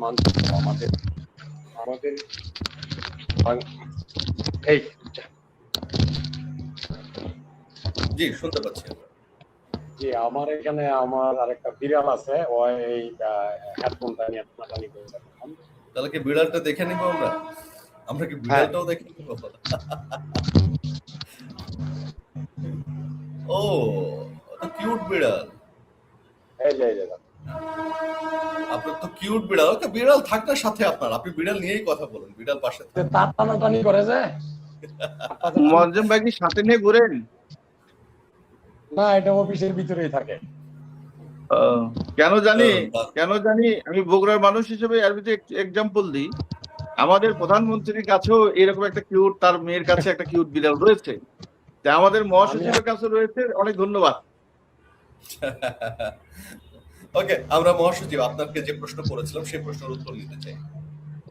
মানচিত্র আমাদের আমাদের এই জি শুনতে পাচ্ছি আমরা। জি আমার এখানে আমার আরেকটা বিড়াল আছে, ওই এই হেডফোনটা নিয়ে টানাটানি করছে। তাহলে কি বিড়ালটা দেখে নিব আমরা? আমরা কি বিড়ালটাও দেখে নিব? ও তো কিউট বিড়াল। এই যে আপনার তো কিউট বিড়াল। ওকে বিড়াল থাকলে সাথে আপনার, আপনি বিড়াল নিয়েই কথা বলুন, বিড়াল পাশে থাক। তার টানাটানি করে যে মজম ভাই কি সাথে নিয়ে ঘুরেন? না, এটা অফিসের ভিতরেই থাকে। কেন জানি আমি বগুড়ার মানুষ হিসেবে এর ভিতরে এক্সাম্পল দিই, আমাদের প্রধানমন্ত্রীর কাছেও এরকম একটা কিউট, তার মেয়ের কাছে একটা কিউট বিড়াল রয়েছে, তা আমাদের মহাসচিবের কাছে রয়েছে। অনেক ধন্যবাদ। ওকে, আমরা মহাসচিব আপনাকে যে প্রশ্ন করেছিলাম সেই প্রশ্নের উত্তর নিতে চাই।